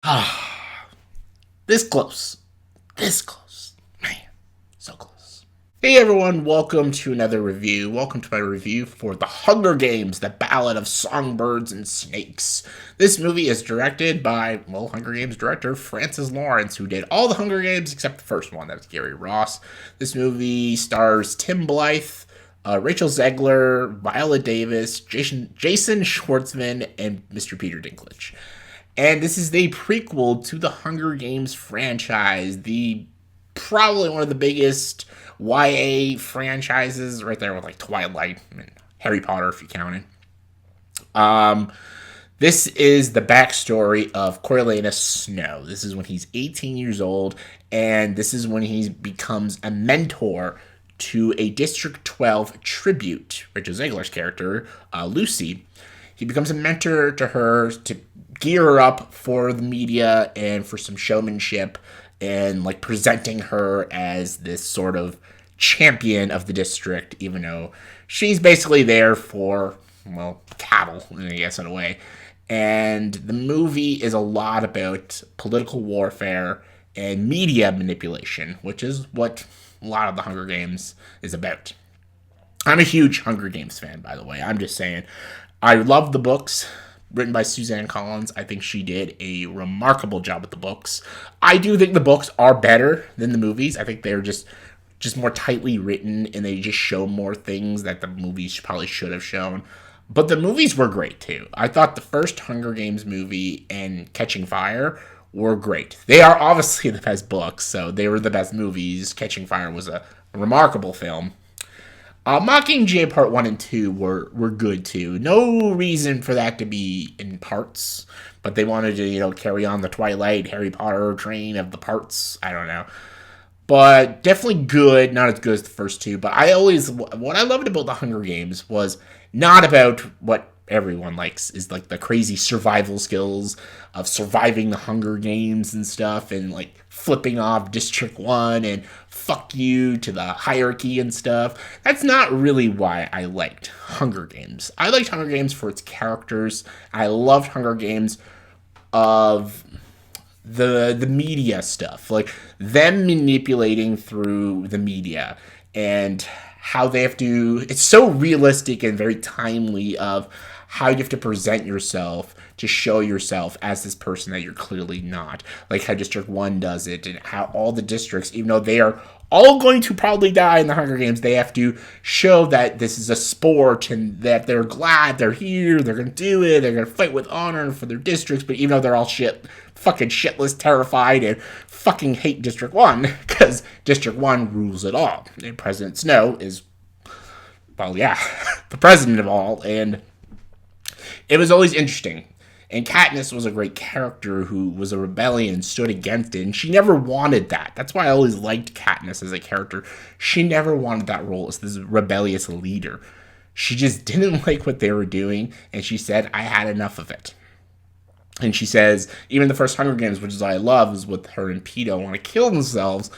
Ah, this close. This close. Man, so close. Hey everyone, welcome to another review. Welcome to my review for The Hunger Games, the Ballad of Songbirds and Snakes. This movie is directed by, Hunger Games director Francis Lawrence, who did all the Hunger Games except the first one. That was Gary Ross. This movie stars Tim Blythe, Rachel Zegler, Viola Davis, Jason Schwartzman, and Mr. Peter Dinklage. And this is the prequel to the Hunger Games franchise, the probably one of the biggest YA franchises, right there with like Twilight and Harry Potter, if you count it. This is the backstory of Coriolanus Snow. This is when he's 18 years old, and this is when he becomes a mentor to a District 12 tribute, Rachel Zegler's character, Lucy. He becomes a mentor to her to gear her up for the media and for some showmanship and like presenting her as this sort of champion of the district, even though she's basically there for, cattle, I guess, in a way. And the movie is a lot about political warfare and media manipulation, which is what a lot of the Hunger Games is about. I'm a huge Hunger Games fan, by the way. I'm just saying. I love the books written by Suzanne Collins. I think she did a remarkable job with the books. I do think the books are better than the movies. I think they're just more tightly written and they just show more things that the movies probably should have shown. But the movies were great too. I thought the first Hunger Games movie and Catching Fire were great. They are obviously the best books, so they were the best movies. Catching Fire was a remarkable film. Mockingjay Part 1 and 2 were good too. No reason for that to be in parts, but they wanted to, carry on the Twilight, Harry Potter train of the parts. I don't know. But definitely good, not as good as the first two. But what I loved about the Hunger Games was not about what everyone likes, is like the crazy survival skills of surviving the Hunger Games and stuff, and like flipping off District 1 and fuck you to the hierarchy and stuff. That's not really why I liked Hunger Games. I liked Hunger Games for its characters. I loved Hunger Games of the media stuff, like them manipulating through the media and how they have to. It's so realistic and very timely of how you have to present yourself to show yourself as this person that you're clearly not. Like how District 1 does it, and how all the districts, even though they are all going to probably die in the Hunger Games, they have to show that this is a sport and that they're glad they're here, they're going to do it, they're going to fight with honor for their districts, but even though they're all fucking shitless, terrified, and fucking hate District 1, because District 1 rules it all. And President Snow is, the president of all, and it was always interesting. And Katniss was a great character who was a rebellion and stood against it. And she never wanted that. That's why I always liked Katniss as a character. She never wanted that role as this rebellious leader. She just didn't like what they were doing. And she said, I had enough of it. And she says, even the first Hunger Games, which is what I love, is with her and Peeta want to kill themselves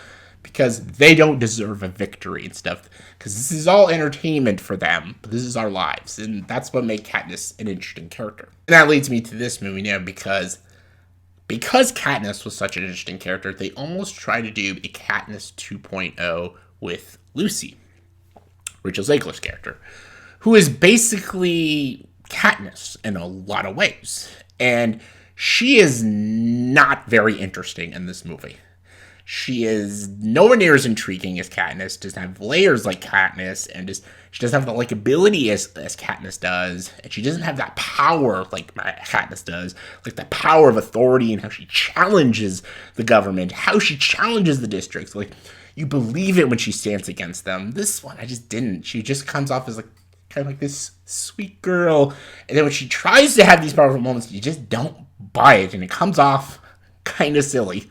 because they don't deserve a victory and stuff. Because this is all entertainment for them, but this is our lives. And that's what made Katniss an interesting character. And that leads me to this movie now, because Katniss was such an interesting character, they almost tried to do a Katniss 2.0 with Lucy, Rachel Zegler's character, who is basically Katniss in a lot of ways. And she is not very interesting in this movie. She is nowhere near as intriguing as Katniss, doesn't have layers like Katniss, and she doesn't have the likability as Katniss does, and she doesn't have that power like Katniss does, like the power of authority and how she challenges the government, how she challenges the districts. Like, you believe it when she stands against them. This one, I just didn't. She just comes off as like kind of like this sweet girl, and then when she tries to have these powerful moments, you just don't buy it, and it comes off kind of silly.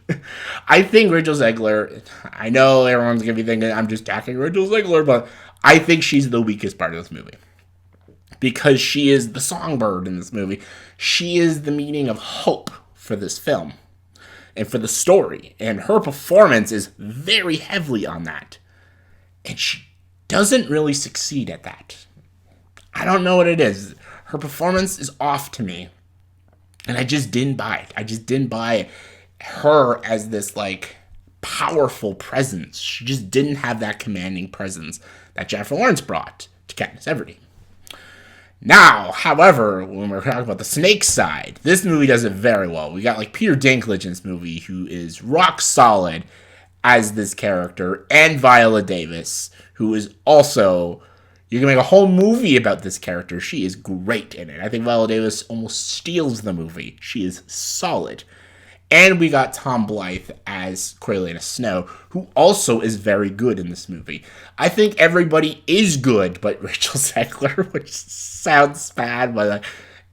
I think Rachel Zegler, I know everyone's going to be thinking I'm just attacking Rachel Zegler, but I think she's the weakest part of this movie. Because she is the songbird in this movie. She is the meaning of hope for this film and for the story. And her performance is very heavily on that. And she doesn't really succeed at that. I don't know what it is. Her performance is off to me. And I just didn't buy it. I just didn't buy her as this, like, powerful presence. She just didn't have that commanding presence that Jennifer Lawrence brought to Katniss Everdeen. Now, however, when we're talking about the snake side, this movie does it very well. We got, like, Peter Dinklage in this movie, who is rock solid as this character, and Viola Davis, who is also... You can make a whole movie about this character. She is great in it. I think Viola Davis almost steals the movie. She is solid. And we got Tom Blythe as Coriolanus Snow, who also is very good in this movie. I think everybody is good, but Rachel Zegler, which sounds bad, but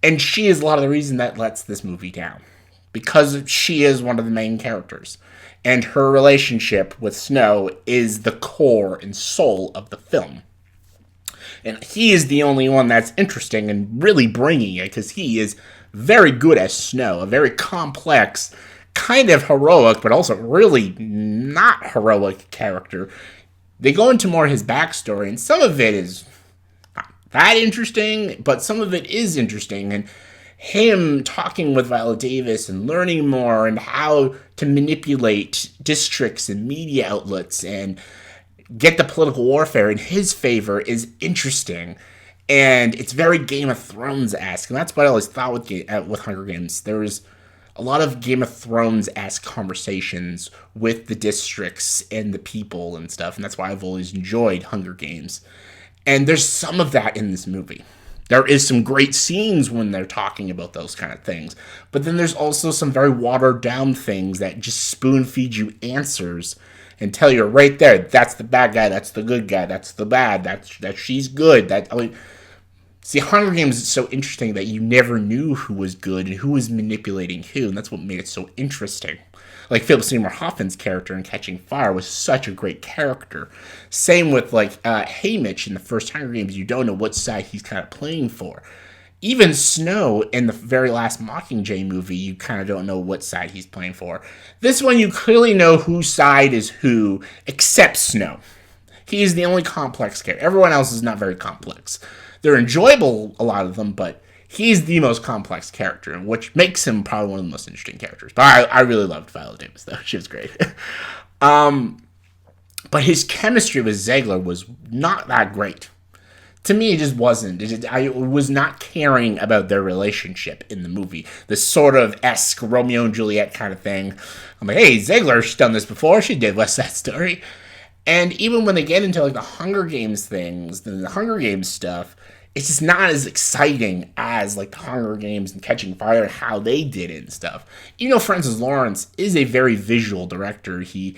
and she is a lot of the reason that lets this movie down. Because she is one of the main characters. And her relationship with Snow is the core and soul of the film. And he is the only one that's interesting and really bringing it, because he is very good as Snow, a very complex, kind of heroic, but also really not heroic character. They go into more of his backstory, and some of it is not that interesting, but some of it is interesting, and him talking with Viola Davis and learning more and how to manipulate districts and media outlets and get the political warfare in his favor is interesting, and it's very Game of Thrones-esque, and that's what I always thought with Hunger Games. There was a lot of Game of Thrones-esque conversations with the districts and the people and stuff, and that's why I've always enjoyed Hunger Games. And there's some of that in this movie. There is some great scenes when they're talking about those kind of things, but then there's also some very watered-down things that just spoon-feed you answers and tell you right there, that's the bad guy, that's the good guy, that's the bad, that she's good. See, Hunger Games is so interesting that you never knew who was good and who was manipulating who, and that's what made it so interesting. Like, Philip Seymour Hoffman's character in Catching Fire was such a great character. Same with, like, Haymitch in the first Hunger Games. You don't know what side he's kind of playing for. Even Snow in the very last Mockingjay movie, you kind of don't know what side he's playing for. This one, you clearly know whose side is who, except Snow. He is the only complex character. Everyone else is not very complex. They're enjoyable, a lot of them, but he's the most complex character, which makes him probably one of the most interesting characters. But I really loved Viola Davis, though. She was great. But his chemistry with Zegler was not that great. To me, it just wasn't. I was not caring about their relationship in the movie. This sort of esque Romeo and Juliet kind of thing. I'm like, hey, Zegler's done this before. She did West Side Story. And even when they get into, like, the Hunger Games things, the Hunger Games stuff, it's just not as exciting as, like, the Hunger Games and Catching Fire and how they did it and stuff. You know, Francis Lawrence is a very visual director. He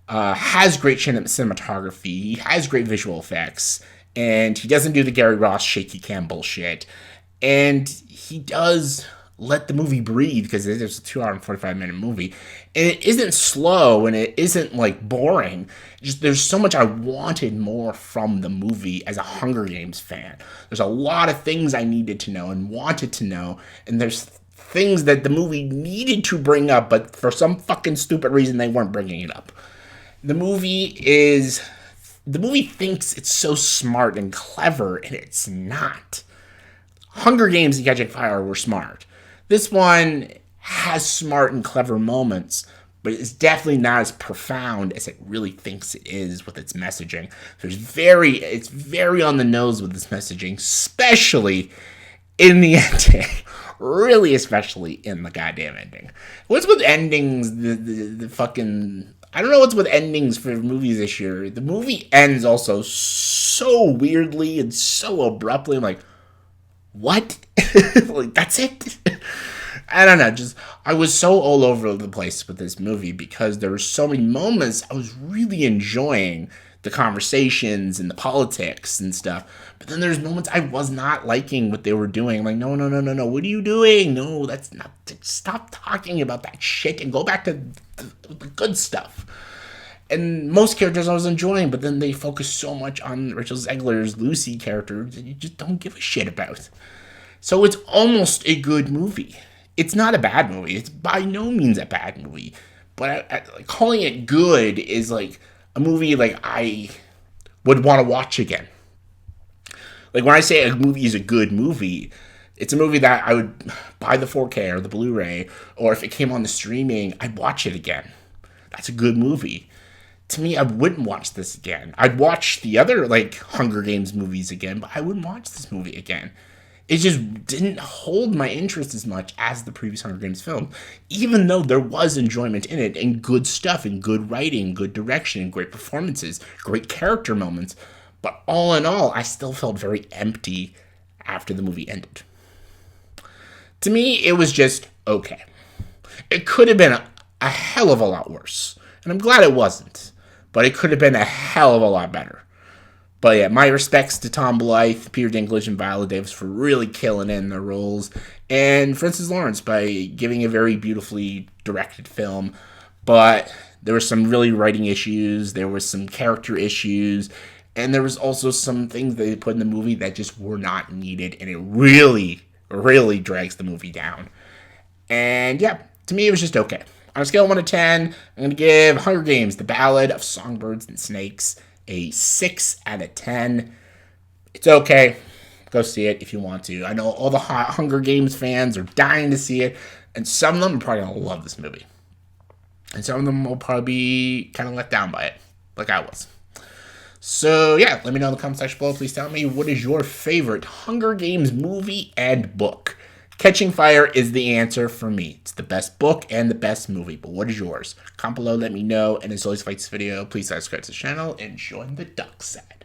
has great cinematography. He has great visual effects. And he doesn't do the Gary Ross shaky cam bullshit. And he does let the movie breathe, because it's a 2 hour and 45-minute movie. And it isn't slow, and it isn't, like, boring. Just there's so much I wanted more from the movie as a Hunger Games fan. There's a lot of things I needed to know and wanted to know. And there's things that the movie needed to bring up, but for some fucking stupid reason, they weren't bringing it up. The movie thinks it's so smart and clever, and it's not. Hunger Games and Catching Fire were smart. This one has smart and clever moments, but it's definitely not as profound as it really thinks it is with its messaging. It's very on the nose with this messaging, especially in the ending. Really, especially in the goddamn ending. What's with endings, the fucking... I don't know what's with endings for movies this year. The movie ends also so weirdly and so abruptly. I'm like, what? Like, that's it? I don't know. I was so all over the place with this movie because there were so many moments I was really enjoying the conversations and the politics and stuff. But then there's moments I was not liking what they were doing. I'm like, no. What are you doing? No, that's not... Stop talking about that shit and go back to the good stuff. And most characters I was enjoying, but then they focus so much on Rachel Zegler's Lucy character that you just don't give a shit about. So it's almost a good movie. It's not a bad movie. It's by no means a bad movie. But calling it good is like a movie like I would want to watch again. Like when I say a movie is a good movie, It's a movie that I would buy the 4K or the Blu-ray, or if it came on the streaming, I'd watch it again. That's a good movie. To me, I wouldn't watch this again. I'd watch the other, like, Hunger Games movies again, but I wouldn't watch this movie again. It just didn't hold my interest as much as the previous Hunger Games film, even though there was enjoyment in it, and good stuff, and good writing, good direction, great performances, great character moments. But all in all, I still felt very empty after the movie ended. To me, it was just okay. It could have been a hell of a lot worse, and I'm glad it wasn't. But it could have been a hell of a lot better. But yeah, my respects to Tom Blythe, Peter Dinklage, and Viola Davis for really killing it in their roles, and Francis Lawrence by giving a very beautifully directed film. But there were some really writing issues, there was some character issues, and there was also some things they put in the movie that just were not needed, and it really, really drags the movie down. And yeah, to me, it was just okay. On a scale of 1 to 10, I'm going to give Hunger Games, The Ballad of Songbirds and Snakes, a 6 out of 10. It's okay. Go see it if you want to. I know all the Hunger Games fans are dying to see it, and some of them are probably going to love this movie. And some of them will probably be kind of let down by it, like I was. So yeah, let me know in the comment section below. Please tell me, what is your favorite Hunger Games movie and book? Catching Fire is the answer for me. It's the best book and the best movie. But what is yours? Comment below, let me know. And as always, if you like this video, please subscribe to the channel and join the dark side.